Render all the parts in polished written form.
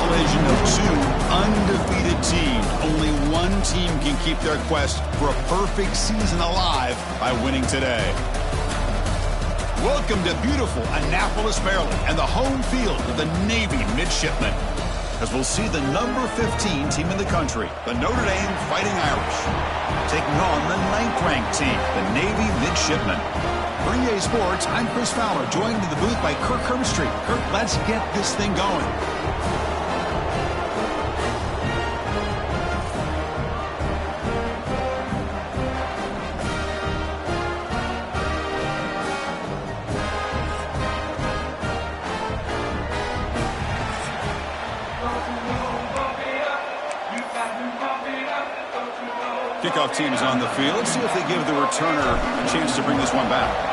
Collision of two undefeated teams. Only one team can keep their quest for a perfect season alive by winning today. Welcome to beautiful Annapolis, Maryland, and the home field of the Navy Midshipmen, as we'll see the number 15 team in the country, the Notre Dame Fighting Irish, taking on the 9th-ranked team, the Navy Midshipmen. For EA Sports, I'm Chris Fowler, joined in the booth by Kirk Herbstreit. Kirk, let's get this thing going. Kickoff team is on the field. Let's see if they give the returner a chance to bring this one back.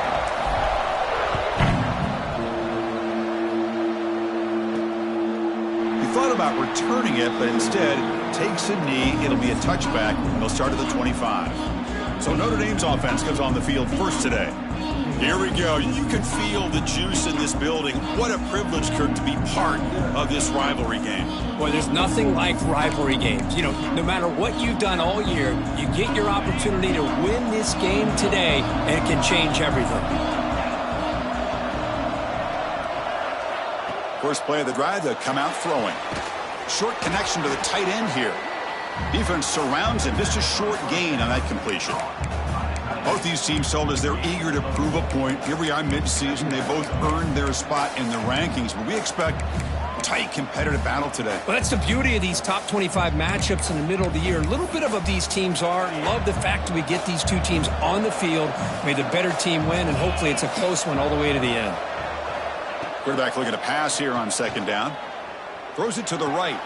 He thought about returning it, but instead takes a knee. It'll be a touchback, and they'll start at the 25. So Notre Dame's offense comes on the field first today. Here we go. You can feel the juice in this building. What a privilege, Kirk, to be part of this rivalry game. Well, there's nothing like rivalry games. You know, no matter what you've done all year, you get your opportunity to win this game today, and it can change everything. First play of the drive, they'll come out throwing. Short connection to the tight end here. Defense surrounds him. Just a short gain on that completion. Both these teams told us they're eager to prove a point. Here we are mid-season. They both earned their spot in the rankings, but we expect a tight competitive battle today. Well, that's the beauty of these top 25 matchups in the middle of the year. A little bit of these teams are. Love the fact that we get these two teams on the field. May the better team win, and hopefully it's a close one all the way to the end. Quarterback looking to pass here on second down. Throws it to the right.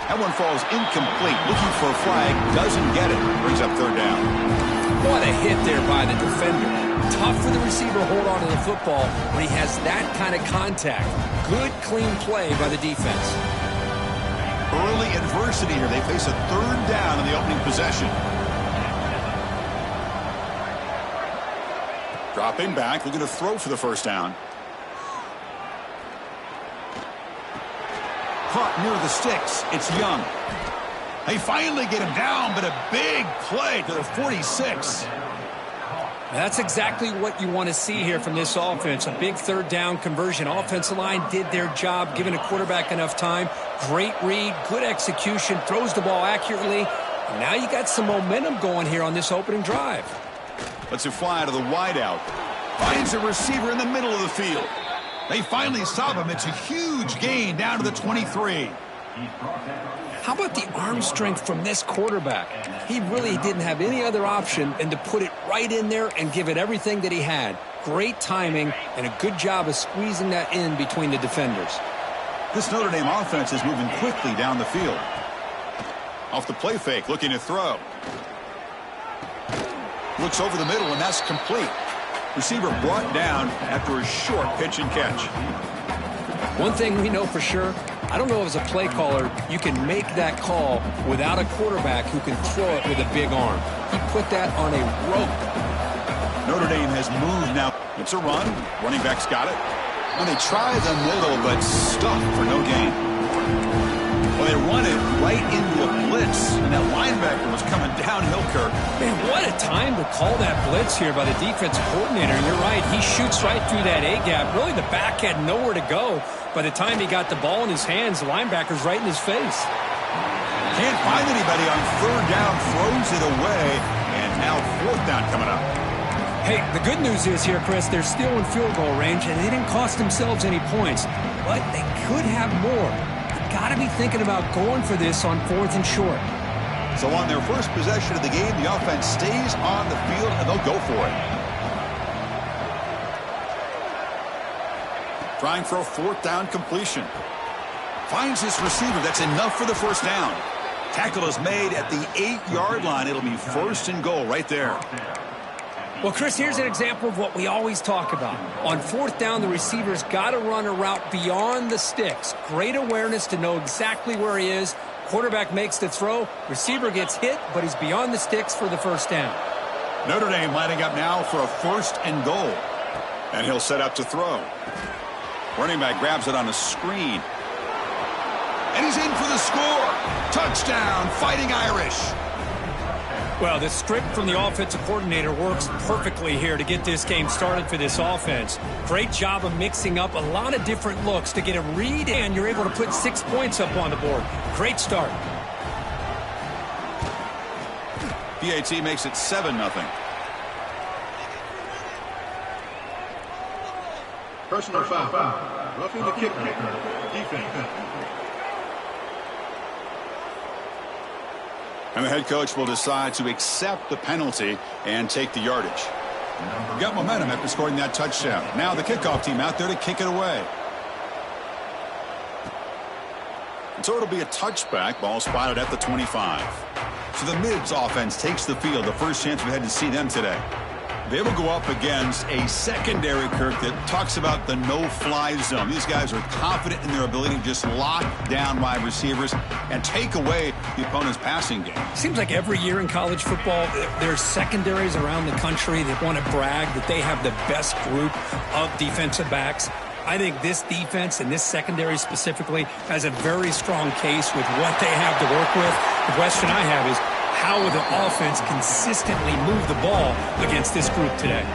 That one falls incomplete. Looking for a flag. Doesn't get it. Brings up third down. What a hit there by the defender. Tough for the receiver to hold on to the football when he has that kind of contact. Good, clean play by the defense. Early adversity here. They face a third down in the opening possession. Dropping back, looking to throw for the first down. Caught near the sticks. It's Young. They finally get him down, but a big play to the 46. That's exactly what you want to see here from this offense. A big third down conversion. Offensive line did their job, giving a quarterback enough time. Great read, good execution, throws the ball accurately. And now you got some momentum going here on this opening drive. Lets it fly to the wideout. Finds a receiver in the middle of the field. They finally stop him. It's a huge gain down to the 23. How about the arm strength from this quarterback? He really didn't have any other option than to put it right in there and give it everything that he had. Great timing and a good job of squeezing that in between the defenders. This Notre Dame offense is moving quickly down the field. Off the play fake, looking to throw. Looks over the middle, and that's complete. Receiver brought down after a short pitch and catch. One thing we know for sure, I don't know if as a play caller you can make that call without a quarterback who can throw it with a big arm. He put that on a rope. Notre Dame has moved now. It's a run. Running back's got it. And they try the middle, but stuffed for no gain. Well, they run it right into a blitz, and that linebacker was coming downhill, Kirk. Man, what a time to call that blitz here by the defensive coordinator. You're right. He shoots right through that A-gap. Really, the back had nowhere to go. By the time he got the ball in his hands, the linebacker's right in his face. Can't find anybody on third down, throws it away, and now fourth down coming up. Hey, the good news is here, Chris, they're still in field goal range, and they didn't cost themselves any points. But they could have more. You got to be thinking about going for this on fourth and short. So on their first possession of the game, the offense stays on the field, and they'll go for it. Trying for a fourth down completion. Finds his receiver. That's enough for the first down. Tackle is made at the 8-yard line. It'll be first and goal right there. Well, Chris, here's an example of what we always talk about. On fourth down, the receiver's got to run a route beyond the sticks. Great awareness to know exactly where he is. Quarterback makes the throw. Receiver gets hit, but he's beyond the sticks for the first down. Notre Dame lining up now for a first and goal. And he'll set up to throw. Running back grabs it on a screen. And he's in for the score. Touchdown, Fighting Irish. Well, the script from the offensive coordinator works perfectly here to get this game started for this offense. Great job of mixing up a lot of different looks to get a read, and you're able to put 6 points up on the board. Great start. PAT makes it 7-0. Personal foul. Roughing the kicker. Defense. And the head coach will decide to accept the penalty and take the yardage. Got momentum after scoring that touchdown. Now the kickoff team out there to kick it away. And so it'll be a touchback. Ball spotted at the 25. So the Mids offense takes the field. The first chance we had to see them today. They will go up against a secondary, Kirk, that talks about the no-fly zone. These guys are confident in their ability to just lock down wide receivers and take away the opponent's passing game. Seems like every year in college football, there's secondaries around the country that want to brag that they have the best group of defensive backs. I think this defense and this secondary specifically has a very strong case with what they have to work with. The question I have is, how will the offense consistently move the ball against this group today?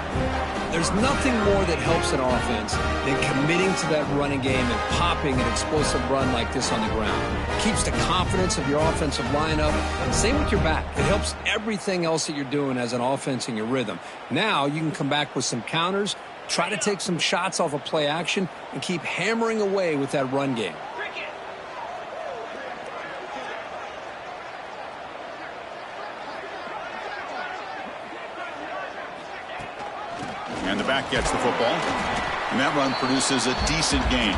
There's nothing more that helps an offense than committing to that running game and popping an explosive run like this on the ground. It keeps the confidence of your offensive lineup. Same with your back. It helps everything else that you're doing as an offense in your rhythm. Now you can come back with some counters, try to take some shots off of play action, and keep hammering away with that run game. And the back gets the football. And that run produces a decent gain.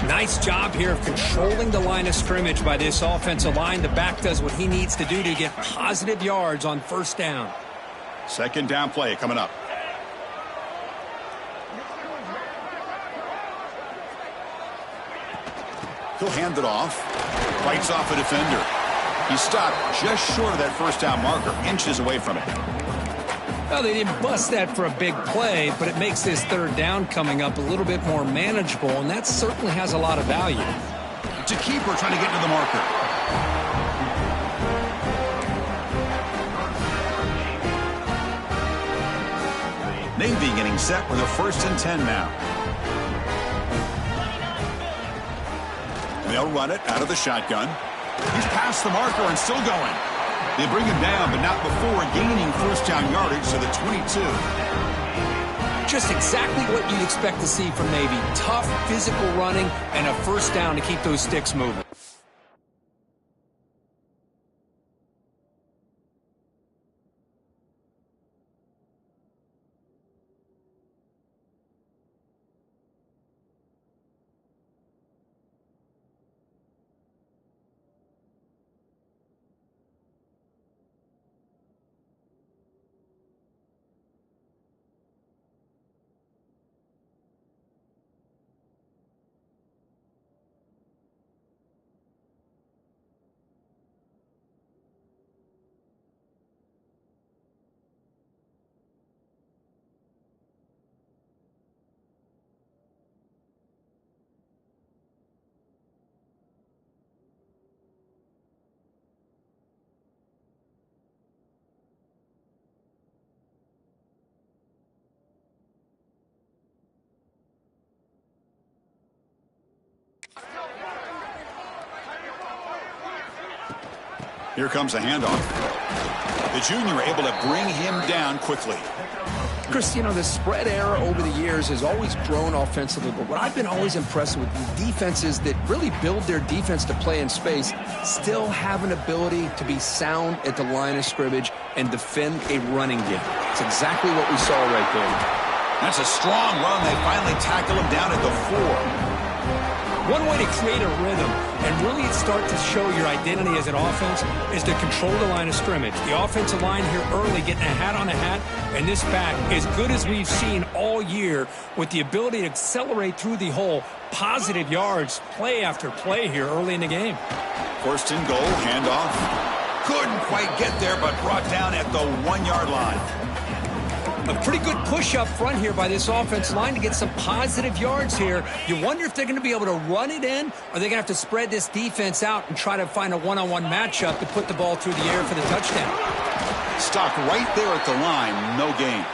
Nice job here of controlling the line of scrimmage by this offensive line. The back does what he needs to do to get positive yards on first down. Second down play coming up. He'll hand it off. Fights off a defender. He stopped just short of that first down marker, inches away from it. Well, they didn't bust that for a big play, but it makes this third down coming up a little bit more manageable, and that certainly has a lot of value. It's a keeper trying to get to the marker. Navy getting set with a first and 10 now. They'll run it out of the shotgun. He's past the marker and still going. They bring him down, but not before gaining first down yardage to the 22. Just exactly what you'd expect to see from Navy. Tough, physical running, and a first down to keep those sticks moving. Here comes the handoff. The junior able to bring him down quickly. Chris, you know, the spread era over the years has always grown offensively, but what I've been always impressed with these defenses that really build their defense to play in space still have an ability to be sound at the line of scrimmage and defend a running game. It's exactly what we saw right there. That's a strong run. They finally tackle him down at the 4. One way to create a rhythm and really start to show your identity as an offense is to control the line of scrimmage. The offensive line here early getting a hat on a hat, and this back as good as we've seen all year with the ability to accelerate through the hole. Positive yards, play after play here early in the game. First and goal, handoff. Couldn't quite get there, but brought down at the 1-yard line. A pretty good push up front here by this offensive line to get some positive yards here. You wonder if they're going to be able to run it in, or they're going to have to spread this defense out and try to find a one-on-one matchup to put the ball through the air for the touchdown. Stopped right there at the line, no gain.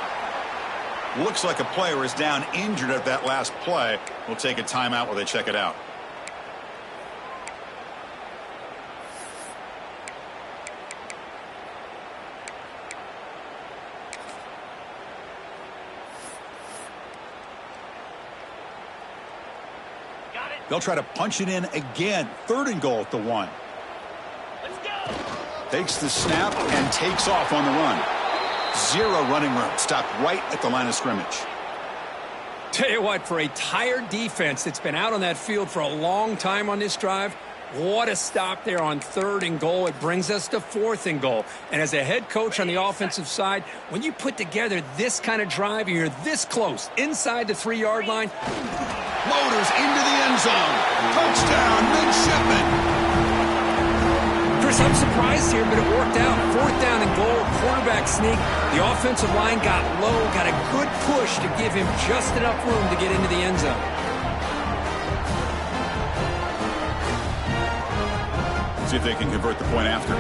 Looks like a player is down injured at that last play. We'll take a timeout while they check it out. They'll try to punch it in again. Third and goal at the 1. Let's go. Takes the snap and takes off on the run. 0 running room. Stopped right at the line of scrimmage. Tell you what, for a tired defense that's been out on that field for a long time on this drive, what a stop there on 3rd and goal. It brings us to 4th and goal. And as a head coach on the offensive side, when you put together this kind of drive and you're this close inside the 3-yard line, Motors into the end zone. Touchdown, Midshipman. Chris, I'm surprised here, but it worked out. 4th down and goal, quarterback sneak. The offensive line got low, got a good push to give him just enough room to get into the end zone. See if they can convert the point after.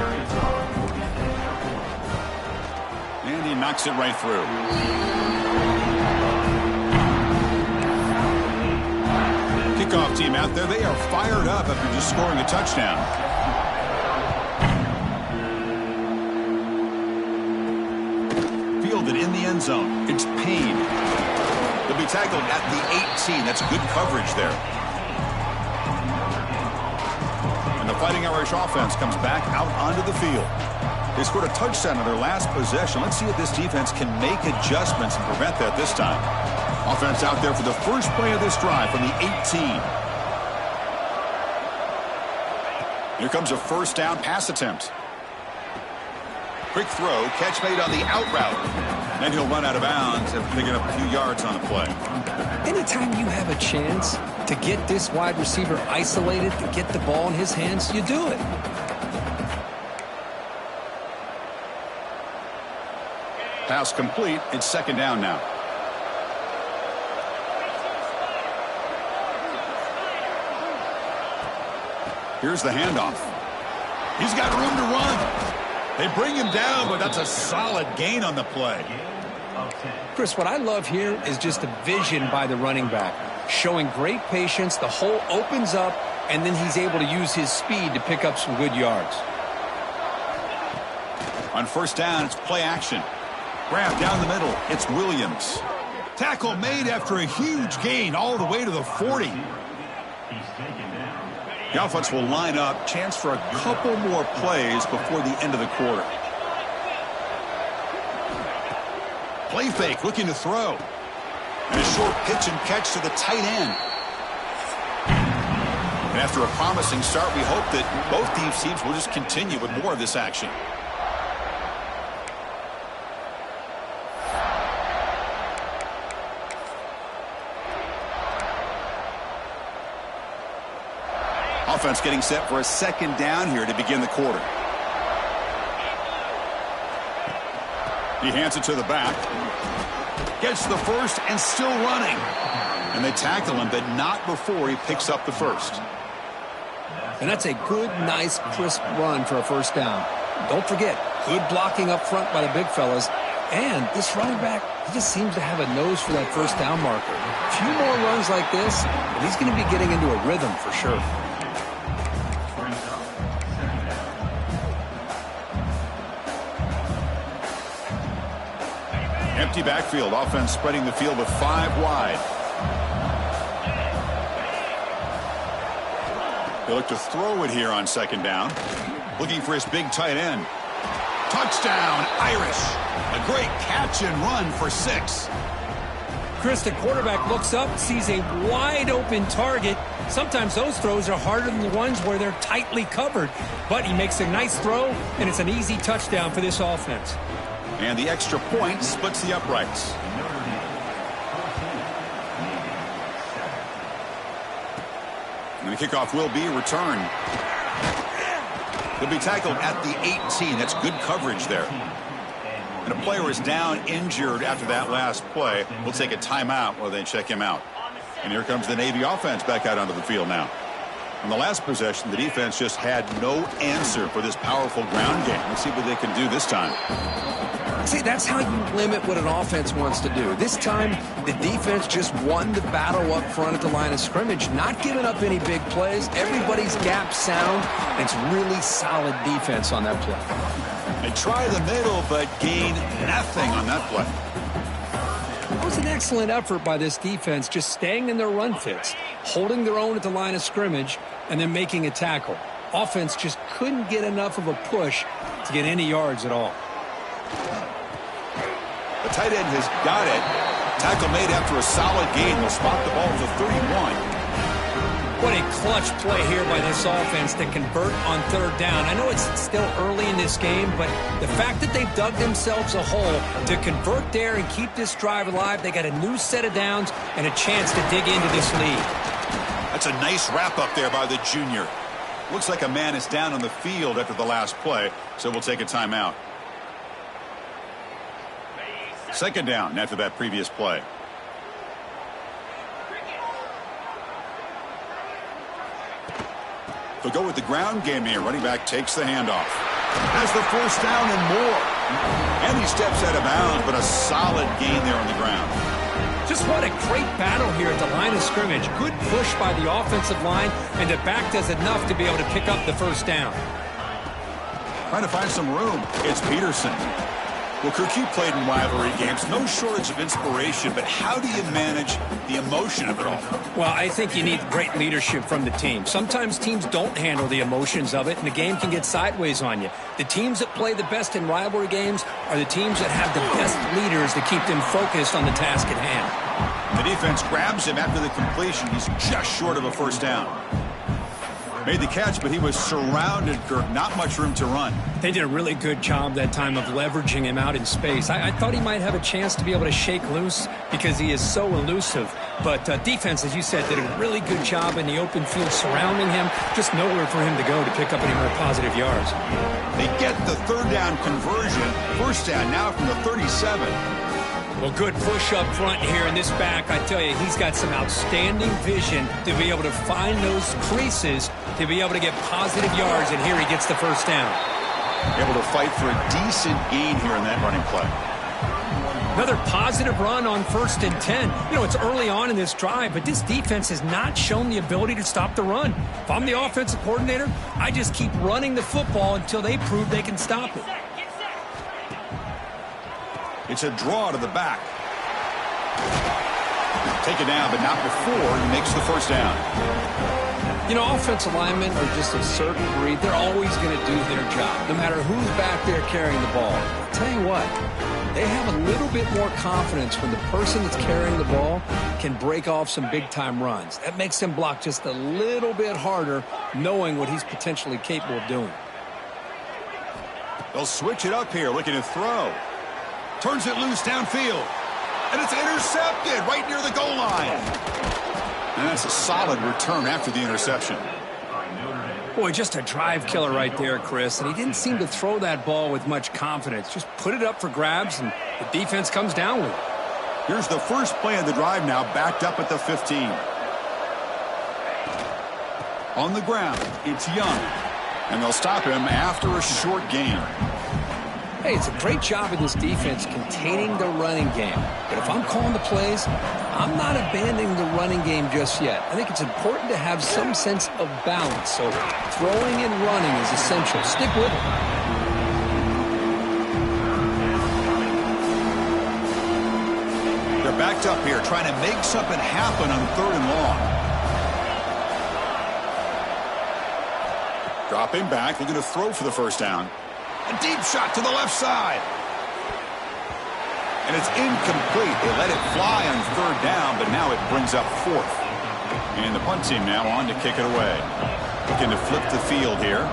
And he knocks it right through. Kickoff team out there, they are fired up after just scoring a touchdown. Fielded in the end zone. It's Payne. They'll be tackled at the 18. That's good coverage there. And the Fighting Irish offense comes back out onto the field. They scored a touchdown on their last possession. Let's see if this defense can make adjustments and prevent that this time. Offense out there for the first play of this drive from the 18. Here comes a first down pass attempt. Quick throw, catch made on the out route. Then he'll run out of bounds after picking up a few yards on the play. Anytime you have a chance to get this wide receiver isolated, to get the ball in his hands, you do it. Pass complete. It's 2nd down now. Here's the handoff. He's got room to run. They bring him down, but that's a solid gain on the play. Chris, what I love here is just the vision by the running back. Showing great patience, the hole opens up, and then he's able to use his speed to pick up some good yards. On first down, it's play action. Grab down the middle. It's Williams. Tackle made after a huge gain all the way to the 40. The offense will line up. Chance for a couple more plays before the end of the quarter. Play fake, looking to throw. And a short pitch and catch to the tight end. And after a promising start, we hope that both these teams will just continue with more of this action. Offense getting set for a 2nd down here to begin the quarter. He hands it to the back. Gets the first and still running. And they tackle him, but not before he picks up the first. And that's a good, nice, crisp run for a first down. Don't forget, good blocking up front by the big fellas. And this running back, he just seems to have a nose for that first down marker. A few more runs like this, and he's going to be getting into a rhythm for sure. empty backfield. Offense spreading the field with 5 wide. They look to throw it here on second down. Looking for his big tight end. Touchdown, Irish. A great catch and run for 6. Chris, the quarterback looks up, sees a wide open target. Sometimes those throws are harder than the ones where they're tightly covered. But he makes a nice throw, and it's an easy touchdown for this offense. And the extra point splits the uprights. And the kickoff will be returned. He'll be tackled at the 18. That's good coverage there. And a player is down injured after that last play. We'll take a timeout while they check him out. And here comes the Navy offense back out onto the field now. On the last possession, the defense just had no answer for this powerful ground game. Let's see what they can do this time. See, that's how you limit what an offense wants to do. This time, the defense just won the battle up front at the line of scrimmage, not giving up any big plays. Everybody's gap sound. It's really solid defense on that play. They try the middle, but gain nothing on that play. It was an excellent effort by this defense, just staying in their run fits, holding their own at the line of scrimmage, and then making a tackle. Offense just couldn't get enough of a push to get any yards at all. The tight end has got it. Tackle made after a solid gain. They'll spot the ball to 31. What a clutch play here by this offense to convert on third down. I know it's still early in this game, but the fact that they've dug themselves a hole to convert there and keep this drive alive, they got a new set of downs and a chance to dig into this lead. That's a nice wrap up there by the junior. Looks like a man is down on the field after the last play, so we'll take a timeout. Second down after that previous play. They'll go with the ground game here. Running back takes the handoff. Has the first down and more. And he steps out of bounds, but a solid gain there on the ground. Just what a great battle here at the line of scrimmage. Good push by the offensive line, and the back does enough to be able to pick up the first down. Trying to find some room. It's Peterson. Well, Kirk, you played in rivalry games. No shortage of inspiration, but how do you manage the emotion of it all? Well, I think you need great leadership from the team. Sometimes teams don't handle the emotions of it, and the game can get sideways on you. The teams that play the best in rivalry games are the teams that have the best leaders to keep them focused on the task at hand. The defense grabs him after the completion. He's just short of a first down. Made the catch, but he was surrounded, Kirk. Not much room to run. They did a really good job that time of leveraging him out in space. I thought he might have a chance to be able to shake loose because he is so elusive. But defense, as you said, did a really good job in the open field surrounding him. Just nowhere for him to go to pick up any more positive yards. They get the third down conversion. First down now from the 37. Well, good push up front here in this back. I tell you, he's got some outstanding vision to be able to find those creases to be able to get positive yards, and here he gets the first down. Able to fight for a decent gain here in that running play. Another positive run on 1st and 10. You know, it's early on in this drive, but this defense has not shown the ability to stop the run. If I'm the offensive coordinator, I just keep running the football until they prove they can stop it. It's a draw to the back. Take it down, but not before he makes the first down. You know, offensive linemen are just a certain breed. They're always going to do their job, no matter who's back there carrying the ball. I'll tell you what, they have a little bit more confidence when the person that's carrying the ball can break off some big-time runs. That makes them block just a little bit harder, knowing what he's potentially capable of doing. They'll switch it up here, looking to throw. Turns it loose downfield. And it's intercepted right near the goal line. And that's a solid return after the interception. Boy, just a drive killer right there, Chris. And he didn't seem to throw that ball with much confidence. Just put it up for grabs, and the defense comes down with it. Here's the first play of the drive now, backed up at the 15. On the ground, it's Young. And they'll stop him after a short gain. Hey, it's a great job of this defense containing the running game. But if I'm calling the plays, I'm not abandoning the running game just yet. I think it's important to have some sense of balance. So throwing and running is essential. Stick with it. stacked up here, trying to make something happen on 3rd and long. Dropping back, looking to throw for the first down. A deep shot to the left side. And it's incomplete. They let it fly on 3rd down, but now it brings up 4th. And the punt team now on to kick it away. Looking to flip the field here.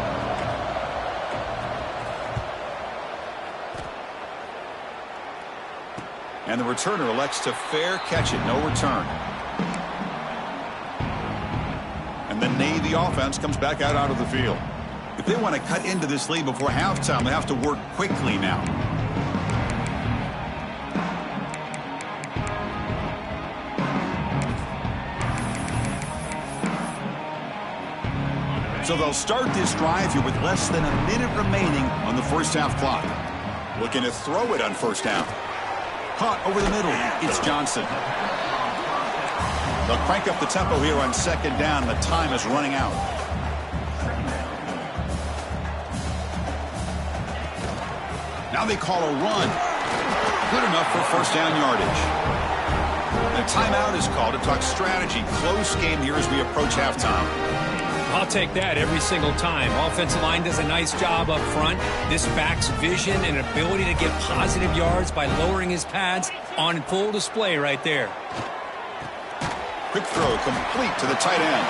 And the returner elects to fair catch it. No return. And the Navy offense comes back out onto the field. If they want to cut into this lead before halftime, they have to work quickly now. So they'll start this drive here with less than a minute remaining on the first half clock. Looking to throw it on first down. Caught over the middle. It's Johnson. They'll crank up the tempo here on 2nd down. The time is running out. Now they call a run. Good enough for first down yardage. The timeout is called to talk strategy. Close game here as we approach halftime. I'll take that every single time. Offensive line does a nice job up front. This back's vision and ability to get positive yards by lowering his pads on full display right there. Quick throw complete to the tight end.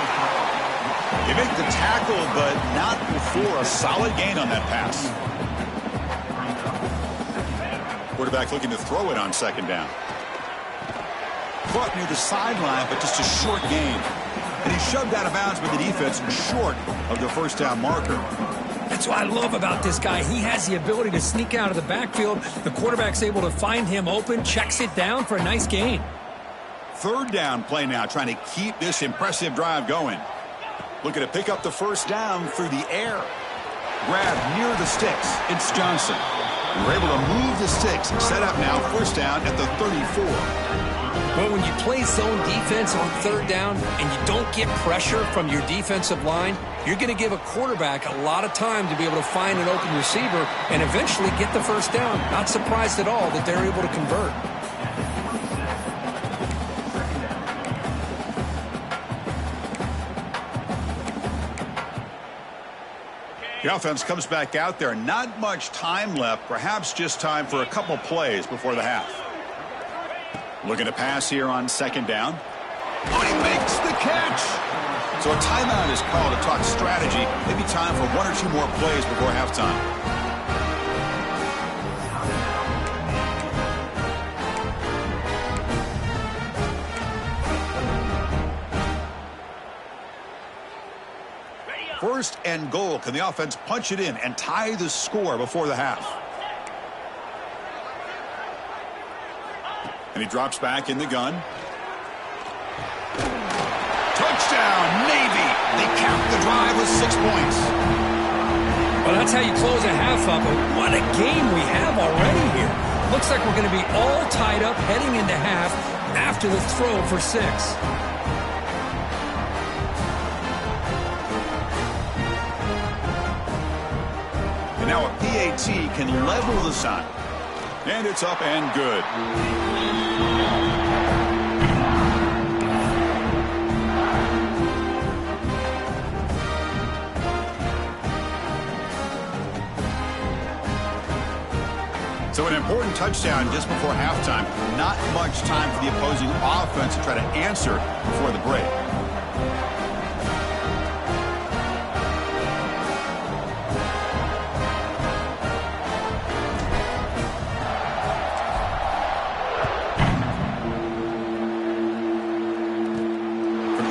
They make the tackle, but not before a solid gain on that pass. Quarterback looking to throw it on 2nd down. Caught near the sideline, but just a short gain. And he's shoved out of bounds with the defense short of the first down marker. That's what I love about this guy. He has the ability to sneak out of the backfield. The quarterback's able to find him open, checks it down for a nice gain. 3rd down play now, trying to keep this impressive drive going. Looking to pick up the first down through the air. Grab near the sticks. It's Johnson. We're able to move the sticks. Set up now, first down at the 34. Well, when you play zone defense on 3rd down and you don't get pressure from your defensive line, you're going to give a quarterback a lot of time to be able to find an open receiver and eventually get the first down. Not surprised at all that they're able to convert. The offense comes back out there. Not much time left. Perhaps just time for a couple plays before the half. Looking to pass here on 2nd down. Oh, he makes the catch. So a timeout is called to talk strategy. Maybe time for 1 or 2 more plays before halftime. First and goal. Can the offense punch it in and tie the score before the half? And he drops back in the gun. Touchdown, Navy. They cap the drive with 6 points. Well, that's how you close a half up. But what a game we have already here. Looks like we're going to be all tied up heading into half after the throw for 6. And now a PAT can level the sign. And it's up and good. So an important touchdown just before halftime. Not much time for the opposing offense to try to answer before the break.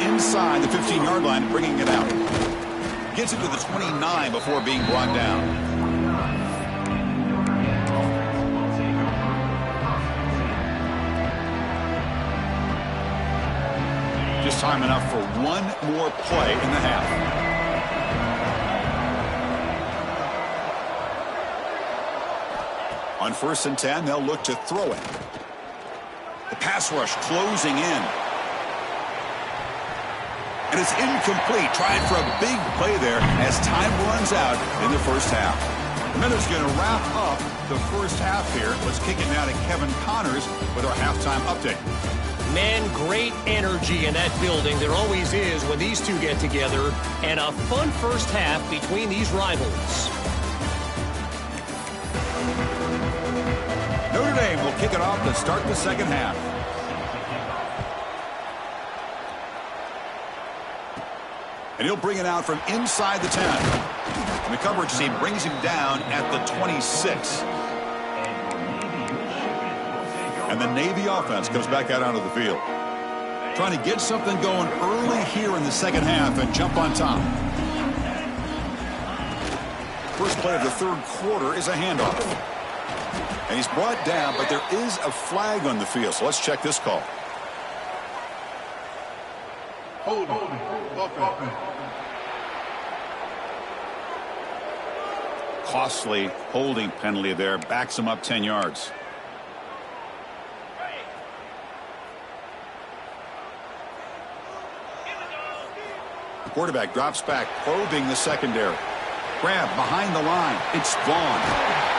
Inside the 15-yard line, bringing it out. Gets it to the 29 before being brought down. Just time enough for 1 more play in the half. On 1st and 10, they'll look to throw it. The pass rush closing in. And it's incomplete. Trying for a big play there as time runs out in the first half. The Minutes going to wrap up the first half here. Let's kick it now to Kevin Connors with our halftime update. Man, great energy in that building. There always is when these two get together. And a fun first half between these rivals. Notre Dame will kick it off to start the second half. And he'll bring it out from inside the 10. And the coverage team brings him down at the 26. And the Navy offense comes back out onto the field. Trying to get something going early here in the second half and jump on top. First play of the third quarter is a handoff. And he's brought down, but there is a flag on the field. So let's check this call. Holding. Offense. Costly holding penalty there. Backs him up 10 yards. The quarterback drops back, probing the secondary. Grab behind the line. It's Vaughn.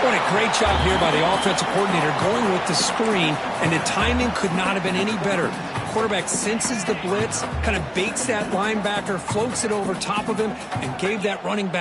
What a great job here by the offensive coordinator going with the screen, and the timing could not have been any better. Quarterback senses the blitz, kind of baits that linebacker, floats it over top of him, and gave that running back